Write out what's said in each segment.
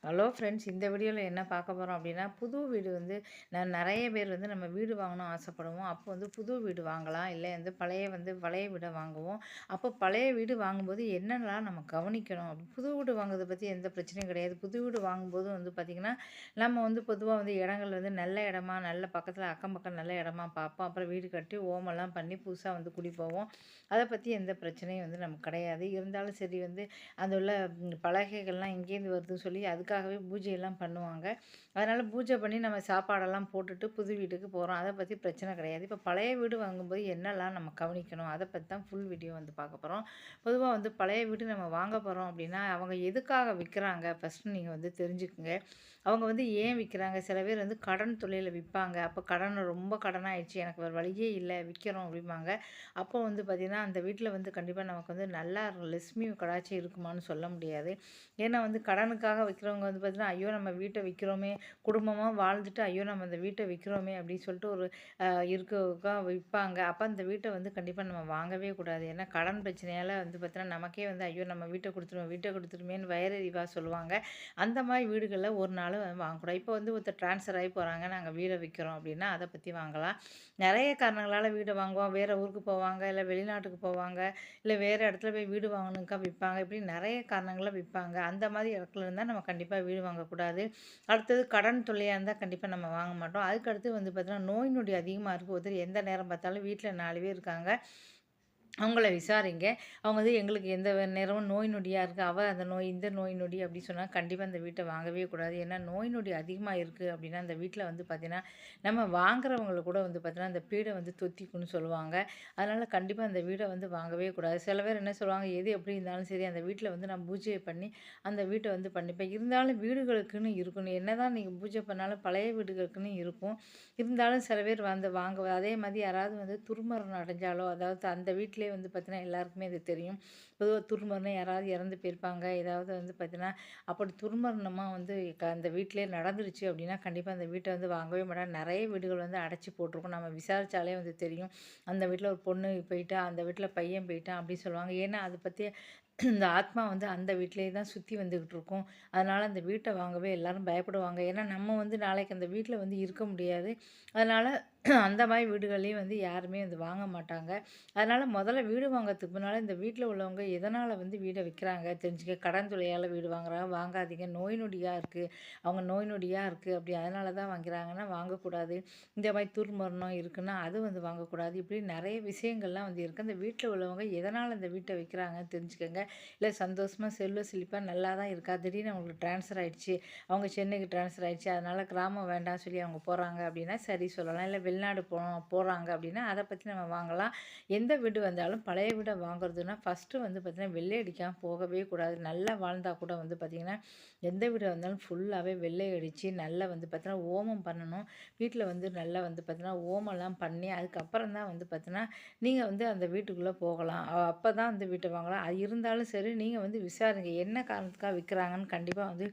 Hello friends, இந்த வீடியோவில் என்ன பார்க்க போகிறோம் அப்படின்னா, புது வீடு வந்து நிறைய பேர் வந்து நம்ம வீடு வாங்கணும் ஆசைப்படுவோம். அப்போ வந்து புது வீடு வாங்கலாம், இல்லை வந்து பழைய வீடை வாங்குவோம். அப்போ பழைய வீடு வாங்கும்போது என்னென்னலாம் நம்ம கவனிக்கணும் புது வீடு வாங்குறதை பற்றி எந்த பிரச்சனையும் கிடையாது. புது வீடு வாங்கும்போது வந்து பார்த்திங்கன்னா, நம்ம வந்து பொதுவாக வந்து இடங்கள் வந்து நல்ல இடமா, நல்ல பக்கத்தில் அக்கம் பக்கம் நல்ல இடமா பார்ப்போம். அப்புறம் வீடு கட்டி ஓமெல்லாம் பண்ணி புதுசாக வந்து குடி போவோம். அதை பற்றி எந்த பிரச்சனையும் வந்து நமக்கு கிடையாது. இருந்தாலும் சரி வந்து அது உள்ள பலகைகள்லாம் எங்கேருந்து வருதுன்னு சொல்லி அதுக்காகவே பூஜையெல்லாம் பண்ணுவாங்க. அதனால் பூஜை பண்ணி நம்ம சாப்பாடெல்லாம் போட்டுட்டு புது வீட்டுக்கு போகிறோம். அதை பற்றி பிரச்சனை கிடையாது. இப்போ பழைய வீடு வாங்கும்போது என்னெல்லாம் நம்ம கவனிக்கணும், அதை பற்றி தான் ஃபுல் வீடியோ வந்து பார்க்க போகிறோம். பொதுவாக வந்து பழைய வீடு நம்ம வாங்க போகிறோம் அப்படின்னா, அவங்க எதுக்காக விற்கிறாங்க ஃபஸ்ட்டு நீங்கள் வந்து தெரிஞ்சுக்குங்க. அவங்க வந்து ஏன் விற்கிறாங்க? சில பேர் வந்து கடன் தொல்லையில விற்பாங்க. அப்போ ரொம்ப கடனாயிடுச்சு, எனக்கு வேறு வழியே இல்லை, விற்கிறோம் அப்படிம்பாங்க. அப்போ வந்து பார்த்திங்கன்னா, அந்த வீட்டில் வந்து கண்டிப்பாக நமக்கு வந்து நல்லா லட்சுமி கடாட்சி இருக்குமான்னு சொல்ல முடியாது. ஏன்னா வந்து கடனுக்காக விற்கிறவங்க வந்து பார்த்திங்கன்னா, ஐயோ நம்ம வீட்டை விற்கிறோமே, குடும்பமாக வாழ்ந்துட்டு ஐயோ நம்ம அந்த வீட்டை விற்கிறோமே அப்படின்னு சொல்லிட்டு ஒரு இருக்கா விற்பாங்க. அப்போ அந்த வீட்டை வந்து கண்டிப்பாக நம்ம வாங்கவே கூடாது. ஏன்னா கடன் பிரச்சனையால் வந்து பார்த்தீங்கன்னா, நமக்கே வந்து ஐயோ நம்ம வீட்டை கொடுத்துருமேன்னு வயறறிவாக சொல்லுவாங்க. அந்த மாதிரி வீடுகளில் ஒரு நாள் வாங்கக்கூடாது. இப்போ வந்து ஒருத்தர் ட்ரான்ஸ்ஃபர் ஆகி போகிறாங்க, நாங்கள் வீடை விற்கிறோம் அப்படின்னா அதை பற்றி வாங்கலாம். நிறைய காரணங்களால் வீடை வாங்குவோம். வேறு ஊருக்கு போவாங்க, இல்லை வெளிநாட்டுக்கு போவாங்க, இல்லை வேறு இடத்துல போய் வீடு வாங்கணுக்கா விற்பாங்க. இப்படி நிறைய காரணங்களாக விற்பாங்க. அந்த மாதிரி இடத்துல இருந்தால் நம்ம கண்டிப்பாக வீடு வாங்கக்கூடாது. அடுத்தது கடன் தொல்லையாக இருந்தால் கண்டிப்பாக நம்ம வாங்க மாட்டோம். அதுக்கடுத்து வந்து பார்த்தீங்கன்னா, நோய் நொடி அதிகமாக இருக்கும். ஒருத்தர் எந்த நேரம் பார்த்தாலும் வீட்டில் 4 பேர் இருக்காங்க, அவங்கள விசாரிங்க. அவங்க வந்து எங்களுக்கு எந்த நேரமும் நோய் நொடியா இருக்கு, அந்த நோய், இந்த நோய் நொடி அப்படி சொன்னா கண்டிப்பா அந்த வீட்ட வாங்கவே கூடாது. ஏன்னா நோய் நொடி அதிகமா இருக்கு அப்படின்னா, அந்த வீட்ல வந்து பார்த்தீங்கன்னா, நம்ம வாங்குறவங்கள கூட வந்து பார்த்தீங்கன்னா, அந்த பீட வந்து தொத்திக்கும்னு சொல்லுவாங்க. அதனால கண்டிப்பா அந்த வீட வந்து வாங்கவே கூடாது. சில பேர் என்ன சொல்லுவாங்க, எது எப்படி இருந்தாலும் சரி அந்த வீட்ல வந்து நான் பூஜைய பண்ணி அந்த வீட்ட வந்து பண்ணிப்பேன். இருந்தாலும் வீடுகளுக்குன்னு இருக்கணும். என்னதான் நீங்க பூஜை பண்ணாலும் பழைய வீடுகளுக்குன்னு இருக்கும். இருந்தாலும் சில பேர் வந்து அதே மாதிரி யாராவது வந்து துர்மரணம் அடைஞ்சாலோ, அதாவது அந்த வீட்டிலேயே வந்து பார்த்தீங்கன்னா, எல்லாருக்குமே இது தெரியும். பொதுவா துர்மரணம் யாராவது இறந்து போயிருப்பாங்க. ஏதாவது வந்து பார்த்தீங்கன்னா, அப்படி துர்மரணமா வந்து அந்த வீட்டிலேயே நடந்துருச்சு அப்படின்னா, கண்டிப்பா அந்த வீட்ட வந்து வாங்கவே மாட்டாங்க. நெறைய வீடுகள் வந்து அடைச்சு போட்டிருக்கும். நம்ம விசாரிச்சாலே வந்து தெரியும். அந்த வீட்ல ஒரு பொண்ணு போயிட்டா, அந்த வீட்ல பையன் போயிட்டான் அப்படி சொல்லுவாங்க. ஏன்னா, அத பத்தி இந்த ஆத்மா வந்து அந்த வீட்டிலேயே தான் சுத்தி வந்துகிட்டு இருக்கும். அதனால அந்த வீட்ட வாங்கவே எல்லாரும் பயப்படுவாங்க. ஏன்னா, நம்ம வந்து நாளைக்கு அந்த வீட்ல வந்து இருக்க முடியாது. அதனால அந்த மாரி வீடுகள்லயும் வந்து யாருமே வந்து வாங்க மாட்டாங்க. அதனால முதல்ல வீடு வாங்குறதுக்கு முன்னால இந்த வீட்ல உள்ளவங்க எதனால வந்து வீட விக்கிறாங்க தெரிஞ்சுக்க. கடன் தொல்லையால வீடு வாங்குறாங்க, வாங்காதீங்க. நோய் நொடியா இருக்கு, அவங்க நோய் நொடியா இருக்கு அப்படி அதனால தான் வாங்கிறாங்கன்னா வாங்கக்கூடாது. இந்த மாரி துர்மரணம் இருக்குன்னா அது வந்து வாங்கக்கூடாது. இப்படி நெறைய விஷயங்கள்லாம் வந்து இருக்கு. அந்த வீட்ல உள்ளவங்க எதனால இந்த வீட்ட விக்கிறாங்கன்னு தெரிஞ்சுக்கங்க. இல்ல சந்தோஷமா செல்வ செழிப்பா நல்லா தான் இருக்கா, திடீர்னு அவங்களுக்கு ட்ரான்ஸ்ஃபர் ஆயிடுச்சு, அவங்க சென்னைக்கு ட்ரான்ஸ்ஃபர் ஆயிடுச்சு, அதனால கிராமம் வேண்டாம்னு சொல்லி அவங்க போறாங்க அப்படின்னா சரி சொல்லலாம். இல்ல வெளிநாடு போறாங்க அப்படின்னா அத பத்தி நம்ம வாங்கலாம். எந்த வீடு வந்தாலும் பழைய வீட வாங்குறதுன்னா ஃபர்ஸ்ட்டு வந்து பார்த்தீங்கன்னா, வெள்ளை அடிக்காம போகவே கூடாது. நல்லா வாழ்ந்தா கூட வந்து பார்த்தீங்கன்னா, எந்த வீடு வந்தாலும் ஃபுல்லாவே வெள்ளை அடிச்சு நல்லா வந்து பார்த்தீங்கன்னா, ஓமம் பண்ணணும். வீட்ல வந்து நல்லா வந்து பார்த்தீங்கன்னா, ஓமம்லாம் பண்ணி அதுக்கப்புறம் தான் வந்து பார்த்தீங்கன்னா, நீங்க வந்து அந்த வீட்டுக்குள்ள போகலாம். அப்பதான் வந்து வீட்ட வாங்கலாம். அது இருந்தாலும் சரி, நீங்க வந்து விசாரிங்க. என்ன காரணத்துக்காக விக்கிறாங்கன்னு கண்டிப்பா வந்து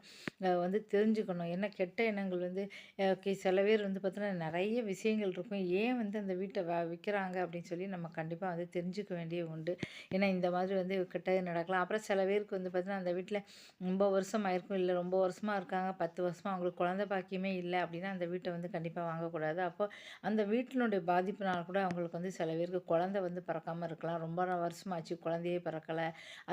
வந்து தெரிஞ்சுக்கணும். ஏன்னா கெட்ட எண்ணங்கள் வந்து சில பேர் வந்து பார்த்தீங்கன்னா, நெறைய விஷயங்கள் இருக்கும். ஏன் வந்து அந்த வீட்ட விக்கிறாங்க அப்படின்னு சொல்லி நம்ம கண்டிப்பா வந்து தெரிஞ்சுக்க வேண்டிய உண்டு. ஏன்னா இந்த மாதிரி வந்து கெட்டது நடக்கலாம். அப்புறம் சில பேருக்கு வந்து பார்த்தீங்கன்னா, அந்த வீட்ல ரொம்ப வருஷம் ஆயிருக்கும். இல்ல ரொம்ப வருஷமா இருக்காங்க. 10 வருஷமா அவங்களுக்கு குழந்தை பாக்கியமே இல்ல அப்படின்னா, அந்த வீட்ட வந்து கண்டிப்பா வாங்கக்கூடாது. அப்போ அந்த வீட்டினுடைய பாதிப்புனால கூட அவங்களுக்கு வந்து சில பேருக்கு குழந்தை வந்து பிறக்காம இருக்கலாம். ரொம்ப வருஷமாச்சு குழந்தையே பிறக்கல.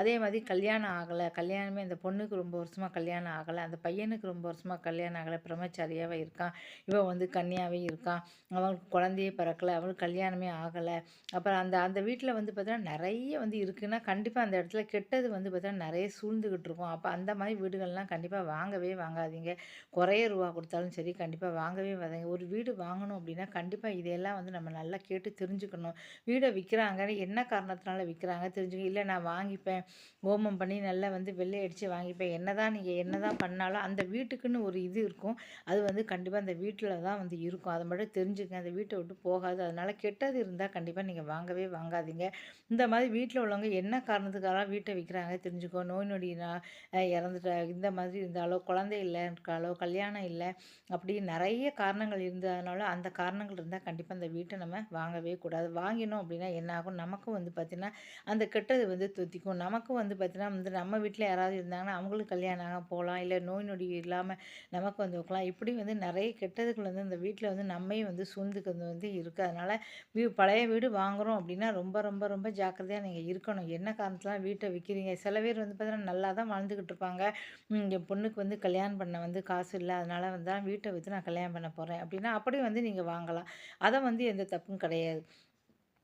அதே மாதிரி கல்யாணம் ஆகல. கல்யாணமே அந்த பொண்ணுக்கு ரொம்ப வருஷமா கல்யாணம் ஆகல. அந்த பையனுக்கு ரொம்ப வருஷமா கல்யாணம் ஆகல. பிரம்மச்சாரியாவே இருக்கான். இவன் வந்து கன்னியாவே இருக்கான். அவனுக்கு குழந்தையே பிறக்கல. அவனுக்கு கல்யாணமே ஆகல. அப்புறம் அந்த அந்த வீட்ல வந்து பார்த்தீங்கன்னா, நெறைய வந்து இருக்குன்னா, கண்டிப்பா அந்த இடத்துல கெட்டது வந்து பார்த்தீங்கன்னா, நெறைய சூழ்ந்துகிட்டு இருக்கும். அப்ப அந்த மாரி வீடுகள்லாம் கண்டிப்பா வாங்கவே வாங்காதீங்க. குறைய ரூவா குடுத்தாலும் சரி, கண்டிப்பா வாங்கவே வாங்காதீங்க. ஒரு வீடு வாங்கணும் அப்டின்னா, கண்டிப்பா இதெல்லாம் வந்து நம்ம நல்லா கேட்டு தெரிஞ்சுக்கணும். வீட விக்கிறாங்க, என்ன காரணத்தினால விக்கிறாங்க தெரிஞ்சுக்க. இல்ல நான் வாங்கிப்பேன், ஹோமம் பண்ணி நல்லா வந்து வெள்ளை அடிச்சு வாங்கிப்பேன். நீங்க என்னதான் பண்ணாலும் அந்த வீட்டுக்குன்னு ஒரு இது இருக்கும். அது வந்து கண்டிப்பா அந்த வீட்ல தான் வந்து இருக்கும். அத மட்டும் தெரிஞ்சுக்கங்க. வச்சுக்கங்க. அந்த வீட்ட விட்டு போகாது. அதனால கெட்டது இருந்தா கண்டிப்பா நீங்க வாங்கவே வாங்காதீங்க. இந்த மாதிரி வீட்ல உள்ளவங்க என்ன காரணத்துக்காக வீட்ட விக்கிறாங்க தெரிஞ்சுக்கோ. நோய் நொடியினா இறந்துட்டா இந்த மாதிரி இருந்தாலோ, குழந்தை இல்லன்றாலோ, கல்யாணம் இல்ல அப்படி நெறைய காரணங்கள் இருந்ததுனால, அந்த காரணங்கள் இருந்தா கண்டிப்பா அந்த வீட்ட நம்ம வாங்கவே கூடாது. வாங்கினோம் அப்படின்னா என்ன ஆகும்? நமக்கும் வந்து பார்த்தீங்கன்னா, அந்த கெட்டது வந்து தொத்திக்கும். நமக்கும் வந்து பார்த்தீங்கன்னா, வந்து நம்ம வீட்ல யாராவது இருந்தாங்கன்னா, அவங்களுக்கு கல்யாணம் ஆகாம போலாம். இல்ல நோய் நொடி இல்லாம நமக்கு வந்து இருக்கலாம். இப்படி வந்து நெறைய கெட்டதுகள் வந்து அந்த வீட்ல வந்து நம்மையும் வந்து சூழ்ந்துக்கிறது வந்து இருக்கு. அதனால பழைய வீடு வாங்குறோம் அப்படின்னா, ரொம்ப ரொம்ப ரொம்ப ஜாக்கிரதையா நீங்க இருக்கணும். என்ன காரணத்தினால வீட்ட விக்கிறீங்க? சில பேர் வந்து பார்த்தீங்கன்னா, நல்லா தான் வாழ்ந்துகிட்டு இருப்பாங்க. என் பொண்ணுக்கு வந்து கல்யாணம் பண்ண வந்து காசு இல்ல. அதனால வந்து தான் வீட்ட வித்து நான் கல்யாணம் பண்ண போறேன் அப்படின்னா, அப்படி வந்து நீங்க வாங்கலாம். அத வந்து எந்த தப்பும் கிடையாது.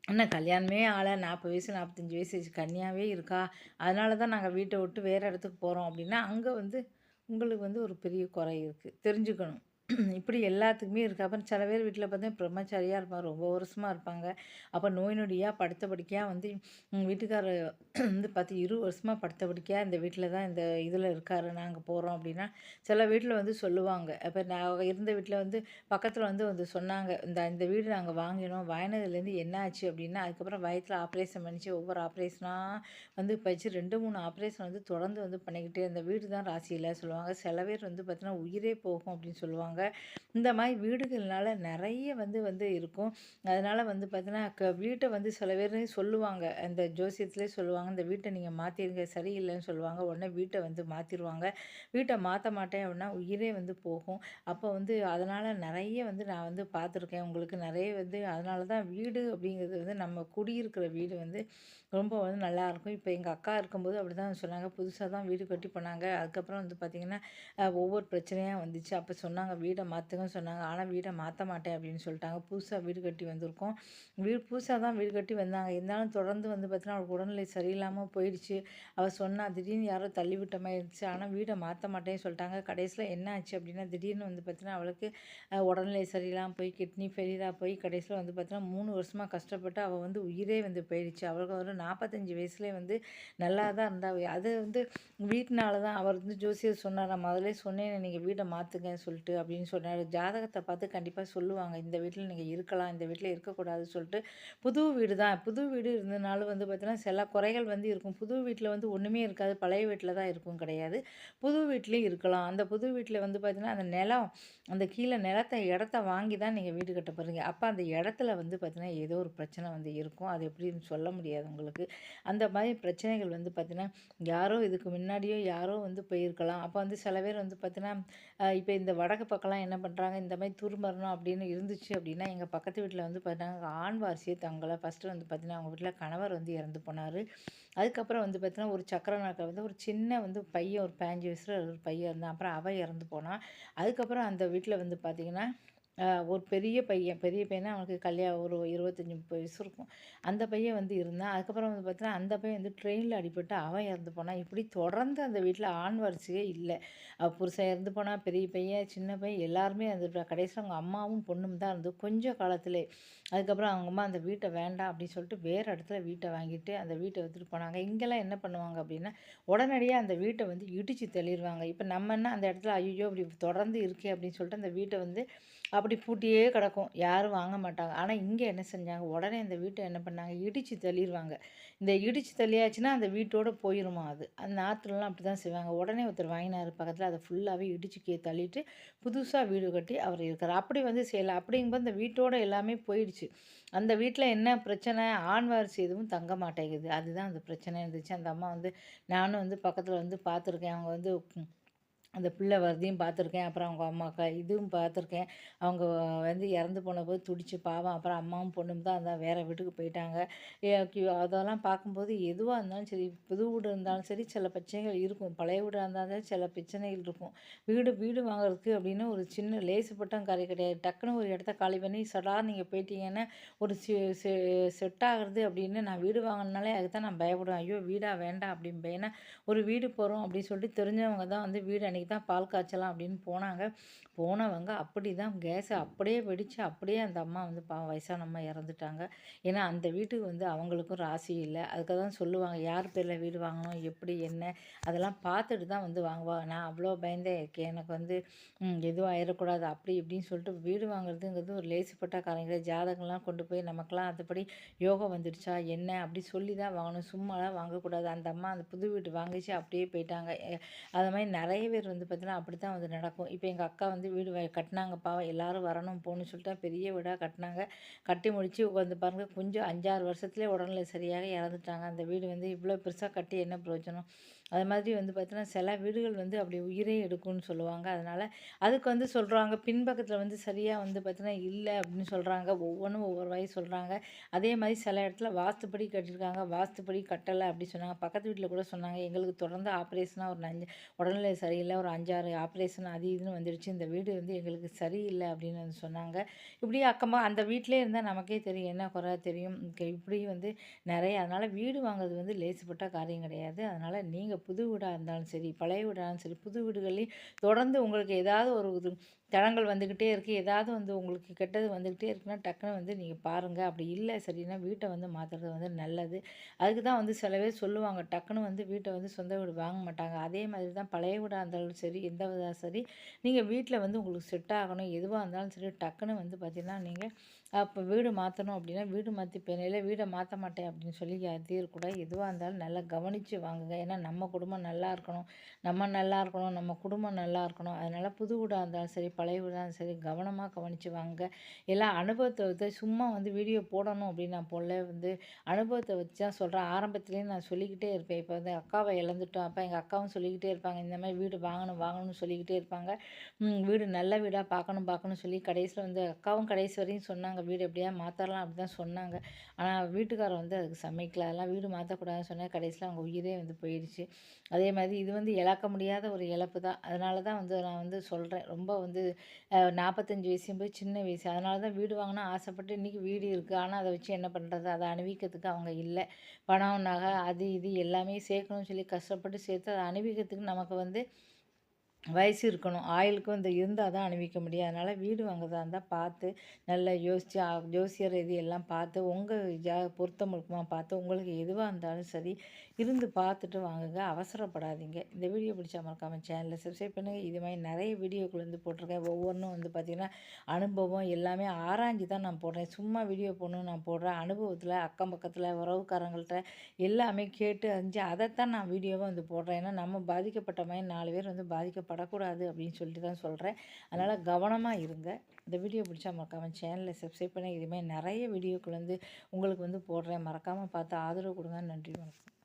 என்ன கல்யாணமே ஆகல 40 வயசு, 45 வயசு கன்னியாவே இருக்கா. அதனால தான் நாங்க வீட்ட விட்டு வேற இடத்துக்கு போறோம் அப்படின்னா, அங்க வந்து உங்களுக்கு வந்து ஒரு பெரிய குறை இருக்கு. தெரிஞ்சுக்கணும். இப்படி எல்லாத்துக்குமே இருக்கு. அப்புறம் சில பேர் வீட்ல பார்த்தீங்கன்னா, பிரம்மச்சாரியா இருப்பாங்க. ரொம்ப வருஷமா இருப்பாங்க. அப்ப நோய் நொடியா, படுத்த படுக்கையா வந்து வீட்டுக்காரர் வந்து பார்த்து 20 வருஷமா படுத்த படுக்கையா இந்த வீட்ல தான் இந்த இதுல இருக்காரு. நாங்க போறோம் அப்படின்னா, சில வீட்ல வந்து சொல்லுவாங்க. அப்ப நான் இருந்த வீட்ல வந்து பக்கத்துல வந்து சொன்னாங்க. இந்த வீடு நாங்க வாங்கினோம். வாங்கினதுலேருந்து என்ன ஆச்சு அப்டின்னா, அதுக்கப்புறம் வயித்துல ஆப்ரேஷன் பண்ணிச்சு. ஒவ்வொரு ஆப்ரேஷனா வந்து போயிடுச்சு. 2, 3 ஆப்ரேஷன் வந்து தொடர்ந்து வந்து பண்ணிக்கிட்டே இந்த வீடு தான் ராசி இல்ல சொல்லுவாங்க. சில பேர் வந்து பார்த்தீங்கன்னா, உயிரே போகும் அப்டின்னு சொல்லுவாங்க. இந்த மாரி வீடுகள்னால நெறைய வந்து வந்து இருக்கும். அதனால வந்து பார்த்தீங்கன்னா, வீட்ட வந்து சில பேரு சொல்லுவாங்க. அந்த ஜோசியத்திலே சொல்லுவாங்க. இந்த வீட்ட நீங்க மாத்திருங்க சரியில்லன்னு சொல்லுவாங்க. உடனே வீட்ட வந்து மாத்திருவாங்க. வீட்ட மாத்த மாட்டேன் அப்டின்னா, உயிரே வந்து போகும். அப்போ வந்து அதனால நெறைய வந்து நான் வந்து பார்த்துருக்கேன். உங்களுக்கு நெறைய வந்து அதனால தான் வீடு அப்படிங்கிறது வந்து நம்ம குடியிருக்கிற வீடு வந்து ரொம்ப வந்து நல்லாயிருக்கும். இப்போ எங்க அக்கா இருக்கும்போது அப்படிதான் சொன்னாங்க. புதுசா தான் வீடு கட்டி போனாங்க. அதுக்கப்புறம் வந்து பார்த்தீங்கன்னா, ஒவ்வொரு பிரச்சனையா வந்துச்சு. அப்போ சொன்னாங்க வீட மாத்துங்கன்னு சொன்னாங்க. ஆனா வீட மாத்த மாட்டேன் அப்படின்னு சொல்லிட்டாங்க. புதுசா வீடு கட்டி வந்திருக்கோம். புதுசா தான் வீடு கட்டி வந்தாங்க. இருந்தாலும் தொடர்ந்து வந்து பார்த்தீங்கன்னா, அவளுக்கு உடல்நிலை சரியில்லாம போயிடுச்சு. அவ சொன்னா திடீர்னு யாரோ தள்ளிவிட்ட மாரி இருந்துச்சு. ஆனா வீட மாத்த மாட்டேன்னு சொல்ட்டாங்க. கடைசியில என்ன ஆச்சு அப்படின்னா, திடீர்னு வந்து பார்த்தீங்கன்னா, அவளுக்கு உடல்நிலை சரியில்லாம போய் கிட்னி ஃபெயிலியரா போய் கடைசியில வந்து பார்த்தீங்கன்னா, 3 வருஷமா கஷ்டப்பட்டு அவ வந்து உயிரே வந்து போயிடுச்சு. அவளுக்கு ஒரு 45 வயசுலயே வந்து நல்லா தான் இருந்தா. அது வந்து வீட்னால தான் அவர் வந்து ஜோசியர் சொன்னாரு. நான் முதல்லயே சொன்னேனே நீங்க வீட மாத்துங்கன்னு சொல்லிட்டு அப்படின்னு சொன்னாரு. ஜாதகத்த பார்த்து கண்டிப்பா சொல்லுவாங்க. இந்த வீட்ல நீங்க இருக்கலாம். இந்த வீட்ல இருக்கக்கூடாதுன்னு சொல்லிட்டு. புது வீடு தான். புது வீடு இருந்தனாலும் வந்து பார்த்தீங்கன்னா, சில குறைகள் வந்து இருக்கும். புது வீட்ல வந்து ஒண்ணுமே இருக்காது. பழைய வீட்ல தான் இருக்கும் கிடையாது. புது வீட்லயும் இருக்கலாம். அந்த புது வீட்ல வந்து பார்த்தீங்கன்னா, அந்த நிலம் அந்த கீழ இடத்த வாங்கி தான் நீங்க வீடு கட்ட போறீங்க. அப்ப அந்த இடத்துல வந்து பார்த்தீங்கன்னா, ஏதோ ஒரு பிரச்சனை வந்து இருக்கும். அது எப்படின்னு சொல்ல முடியாது உங்களுக்கு. அந்த மாரி பிரச்சனைகள் வந்து பார்த்தீங்கன்னா, யாரோ இதுக்கு முன்னாடியோ யாரோ வந்து போயிருக்கலாம். அப்ப வந்து சில பேர் வந்து பார்த்தீங்கன்னா, இப்ப இந்த வடக்கு பக்கம்லாம் என்ன பண்றாங்க, இந்த மாரி துர்மரணம் அப்படின்னு இருந்துச்சு அப்படின்னா, எங்க பக்கத்து வீட்ல வந்து பார்த்தீங்கன்னா, ஆண் வாரிசே தங்கல. ஃபர்ஸ்ட்டு வந்து பார்த்தீங்கன்னா, அவங்க வீட்ல கணவர் வந்து இறந்து போனாரு. அதுக்கப்புறம் வந்து பார்த்தீங்கன்னா, ஒரு சக்கர நாட்ல வந்து ஒரு சின்ன வந்து பையன் ஒரு 15 வயசுல ஒரு பையன் இருந்தான். அப்புறம் அவ இறந்து போனா. அதுக்கப்புறம் அந்த வீட்ல வந்து பார்த்தீங்கன்னா, ஒரு பெரிய பையன். பெரிய பையன்னா அவனுக்கு ஒரு 25, 30 வயசு இருக்கும். அந்த பையன் வந்து இருந்தான். அதுக்கப்புறம் வந்து பார்த்தீங்கன்னா, அந்த பையன் வந்து ட்ரெயின்ல அடிபட்டு அவன் இறந்து போனான். இப்படி தொடர்ந்து அந்த வீட்ல ஆண் வாரிசுவே இல்ல. புருஷன் இறந்து போனா, பெரிய பையன், சின்ன பையன் எல்லாருமே இறந்துட்டா. கடைசியில அவங்க அம்மாவும், பொண்ணும் தான் இருந்து கொஞ்ச காலத்திலே. அதுக்கப்புறம் அவங்க அம்மா அந்த வீட்ட வேண்டாம் அப்படின்னு சொல்லிட்டு வேற இடத்துல வீட்ட வாங்கிட்டு, அந்த வீட்ட வித்துட்டு போனாங்க. இங்கலாம் என்ன பண்ணுவாங்க அப்படின்னா, உடனடியா அந்த வீட்ட வந்து இடிச்சு தள்ளிருவாங்க. இப்ப நம்மன்னா அந்த இடத்துல ஐய்யயோ! இப்படி தொடர்ந்து இருக்கே அப்படின்னு சொல்லிட்டு அந்த வீட்ட வந்து அப்படி பூட்டியே கிடக்கும். யாரும் வாங்க மாட்டாங்க. ஆனா இங்க என்ன செஞ்சாங்க, உடனே அந்த வீட்ட என்ன பண்ணாங்க, இடிச்சு தள்ளிருவாங்க. இந்த இடிச்சு தள்ளியாச்சுன்னா, அந்த வீட்டோட போயிருமா அது. அந்த நார்த்லலாம் அப்படிதான் செய்வாங்க. உடனே ஒருத்தர் வாங்கினாரு பக்கத்துல, அத ஃபுல்லாவே இடிச்சு தள்ளிட்டு, புதுசா வீடு கட்டி அவர் இருக்காரு. அப்படி வந்து செய்யலாம். அப்படிங்கும்போது இந்த வீட்டோட எல்லாமே போயிடுச்சு. அந்த வீட்ல என்ன பிரச்சனை, ஆண் வாரிசு எதுவும் தங்க மாட்டேங்குது. அதுதான் அந்த பிரச்சனை இருந்துச்சு. அந்த அம்மா வந்து நானும் வந்து பக்கத்துல வந்து பார்த்துருக்கேன். அவங்க வந்து அந்த பிள்ளை வரதையும் பார்த்துருக்கேன். அப்புறம் அவங்க அம்மாக்கா இதுவும் பார்த்துருக்கேன். அவங்க வந்து இறந்து போனபோது துடிச்சு பாவம். அப்புறம் அம்மாவும் பொண்ணும் தான் வேற வீட்டுக்கு போயிட்டாங்க. அதெல்லாம் பார்க்கும்போது எதுவா இருந்தாலும் சரி, புது வீடு இருந்தாலும் சரி, சில பிரச்சனைகள் இருக்கும். பழைய வீடா இருந்தாலும் சில பிரச்சனைகள் இருக்கும். வீடு வீடு வாங்குறதுக்கு அப்படின்னு ஒரு சின்ன லேசுப்பட்ட காரியம் கிடையாது. டக்குனு ஒரு இடத்த காலி பண்ணி சடார்ன்னு நீங்க போயிட்டீங்கன்னா, ஒரு செட் ஆகுறது அப்படின்னு நான் வீடு வாங்கணும்னாலே அதுக்கு தான் நான் பயப்படுவேன். ஐயோ! வீடா வேண்டாம் அப்படிம்பேன். ஏன்னா ஒரு வீடு போறோம் அப்படின்னு சொல்லிட்டு தெரிஞ்சவங்க தான் வந்து வீடு அன்னைக்கு அன்றைக்கி தான் பால் காய்ச்சலாம் அப்படின்னு போனாங்க. போனவங்க அப்படி தான் கேஸை அப்படியே வெடிச்சு, அப்படியே அந்த அம்மா வந்து பாவம் வயசான அம்மா இறந்துட்டாங்க. ஏன்னா, அந்த வீட்டுக்கு வந்து அவங்களுக்கும் ராசி இல்ல. அதுக்காக தான் சொல்லுவாங்க, யார் பேர்ல வீடு வாங்கணும், எப்படி என்ன அதெல்லாம் பார்த்துட்டு தான் வந்து வாங்குவாங்க. நான் அவ்வளோ பயந்தேன். எனக்கு வந்து எதுவும் ஆயிறக்கூடாது அப்படி இப்படின்னு சொல்லிட்டு வீடு வாங்குறதுங்கிறது ஒரு லேசுப்பட்ட காரியம் கிடையாது. ஜாதகம்லாம் கொண்டு போய் நமக்கெல்லாம் அதுபடி யோகம் வந்துடுச்சா என்ன அப்படி சொல்லி தான் வாங்கணும். சும்மாலாம் வாங்கக்கூடாது. அந்த அம்மா அந்த புது வீடு வாங்கிச்சு அப்படியே போயிட்டாங்க. அது மாரி நெறைய பேர் வந்து பார்த்தீங்கன்னா, அப்படித்தான் வந்து நடக்கும். இப்போ எங்க அக்கா வந்து வீடு கட்டுனாங்க பாவம் எல்லாரும் வரணும் போணும்னு சொல்லிட்டு பெரிய வீடா கட்டுனாங்க. கட்டி முடிச்சு உட்காந்து பாருங்க கொஞ்சம் 5, 6 வருஷத்துலயே உடல்நிலை சரியாக இறந்துட்டாங்க. அந்த வீடு வந்து இவ்வளோ பெருசா கட்டி என்ன பிரயோஜனம்? அது மாதிரி வந்து பார்த்தீங்கன்னா, சில வீடுகள் வந்து அப்படி உயிரே எடுக்கும்னு சொல்லுவாங்க. அதனால அதுக்கு வந்து சொல்றாங்க, பின்பக்கத்தில வந்து சரியா வந்து பார்த்தீங்கன்னா, இல்ல அப்படின்னு சொல்றாங்க. ஒவ்வொன்னும் ஒவ்வொரு வழி சொல்றாங்க. அதே மாரி சில இடத்துல வாஸ்துப்படி கட்டியிருக்காங்க. வாஸ்துப்படி கட்டல அப்படி சொன்னாங்க. பக்கத்து வீட்ல கூட சொன்னாங்க, எங்களுக்கு தொடர்ந்து ஆப்ரேஷனா ஒரு உடல்நிலை சரியில்ல. ஒரு 5, 6 ஆப்ரேஷன் அது இதுன்னு வந்துடுச்சு. இந்த வீடு வந்து எங்களுக்கு சரியில்ல அப்படின்னு வந்து சொன்னாங்க. இப்படியே அக்கமா அந்த வீட்டிலேயே இருந்தா நமக்கே தெரியும். என்ன குறை தெரியும். இப்படி வந்து நெறைய அதனால வீடு வாங்குறது வந்து லேசுப்பட்ட காரியம் கிடையாது. அதனால நீங்க புது வீடா இருந்தாலும் சரி, பழைய வீடா இருந்தாலும் சரி, புது வீடுகள்லயும் தொடர்ந்து உங்களுக்கு ஏதாவது ஒரு இது தடங்கல் வந்துக்கிட்டே இருக்கு. ஏதாவது வந்து உங்களுக்கு கெட்டது வந்துக்கிட்டே இருக்குன்னா, டக்குனு வந்து நீங்க பாருங்க. அப்படி இல்ல சரின்னா, வீட்ட வந்து மாத்துறது வந்து நல்லது. அதுக்கு தான் வந்து சில பேர் சொல்லுவாங்க, டக்குனு வந்து வீட்ட வந்து சொந்த வீடு வாங்க மாட்டாங்க. அதே மாதிரி தான் பழைய வீடா இருந்தாலும் சரி, எந்த வீடா சரி, நீங்க வீட்ல வந்து உங்களுக்கு செட் ஆகணும். எதுவா இருந்தாலும் சரி, டக்குனு வந்து பார்த்தீங்கன்னா, நீங்க அப்போ வீடு மாத்தணும் அப்படின்னா, வீடு மாத்திப்பேன். இல்ல வீட மாத்த மாட்டேன் அப்படின்னு சொல்லி தீரக்கூடாது. எதுவா இருந்தாலும் நல்லா கவனிச்சு வாங்குங்க. ஏன்னா, நம்ம குடும்பம் நல்லா இருக்கணும். நம்ம நல்லா இருக்கணும். நம்ம குடும்பம் நல்லா இருக்கணும். அதனால புது வீடா இருந்தாலும் சரி, பழைய வீடா இருந்தாலும் சரி, கவனமா கவனிச்சு வாங்குங்க. எல்லாம் அனுபவத்த வந்து சும்மா வந்து வீடியோ போடணும் அப்படின்னு நான் போடல. வந்து அனுபவத்த வச்சு தான் சொல்றேன். ஆரம்பத்திலேயே நான் சொல்லிக்கிட்டே இருப்பேன். இப்போ வந்து அக்காவ இழந்துட்டோம். அப்ப எங்க அக்காவும் சொல்லிக்கிட்டே இருப்பாங்க. இந்த மாரி வீடு வாங்கணும், வாங்கணும்னு சொல்லிக்கிட்டே இருப்பாங்க. வீடு நல்ல வீடா பார்க்கணும், பார்க்கணும்னு சொல்லி கடைசியில வந்து அக்காவும் கடைசி வரையும் சொன்னாங்க. வீடு எப்படியாவது மாத்தரலாம் அப்படி தான் சொன்னாங்க. ஆனா வீட்டுக்காரர் வந்து அதுக்கு சம்மதிக்கல. அதெல்லாம் வீடு மாத்தக்கூடாதுன்னு சொன்னா கடைசியில அவங்க உயிரே வந்து போயிடுச்சு. அதே மாதிரி இது வந்து இழக்க முடியாத ஒரு இழப்பு தான். அதனால தான் வந்து நான் வந்து சொல்றேன். ரொம்ப வந்து 45 வயசும்போது சின்ன வயசு. அதனால தான் வீடு வாங்கணும்னு ஆசைப்பட்டு இன்னைக்கு வீடு இருக்கு. ஆனா அத வச்சு என்ன பண்றது? அத அனுபவிக்கிறதுக்கு அவங்க இல்ல. பணம், நகை அது இது எல்லாமே சேர்க்கணும்னு சொல்லி கஷ்டப்பட்டு சேர்த்து அத அனுபவிக்கிறதுக்கு நமக்கு வந்து வயசு இருக்கணும். ஆயுளுக்கும் இந்த இருந்தா தான் அனுபவிக்க முடியும். அதனால வீடு வாங்குறதா இருந்தா பார்த்து, நல்லா யோசிச்சு ஜோசியர் இது எல்லாம் பார்த்து, உங்க பொருத்தம் இருக்குமா பார்த்து, உங்களுக்கு எதுவா இருந்தாலும் சரி, இருந்து பார்த்துட்டு வாங்குங்க. அவசரப்படாதீங்க. இந்த வீடியோ பிடிச்சா மறக்காம சேனல சப்ஸ்கிரைப் பண்ணுங்க. இது மாரி நெறைய வீடியோக்கள் வந்து போட்டிருக்கேன். ஒவ்வொன்னும் வந்து பார்த்தீங்கன்னா, அனுபவம் எல்லாமே ஆராய்ஞ்சு தான் நான் போடுறேன். சும்மா வீடியோ போடணும்னு நான் போடுறேன். அனுபவத்தில, அக்கம் பக்கத்தில, உறவுக்காரங்கள்ட்ட எல்லாமே கேட்டு அறிஞ்சு அதைத்தான் நான் வீடியோவா வந்து போடுறேன். ஏன்னா நம்ம பாதிக்கப்பட்ட மாரி 4 பேர் வந்து பாதிக்கப்படக்கூடாது அப்படின்னு சொல்லிட்டு தான் சொல்றேன். அதனால கவனமா இருங்க. இந்த வீடியோ பிடிச்சா மறக்காம சேனல சப்ஸ்கிரைப் பண்ணுங்க. இது மாரி நெறைய வீடியோக்கள் வந்து உங்களுக்கு வந்து போடுறேன். மறக்காம பார்த்து ஆதரவு கொடுங்க. நன்றி, வணக்கம்.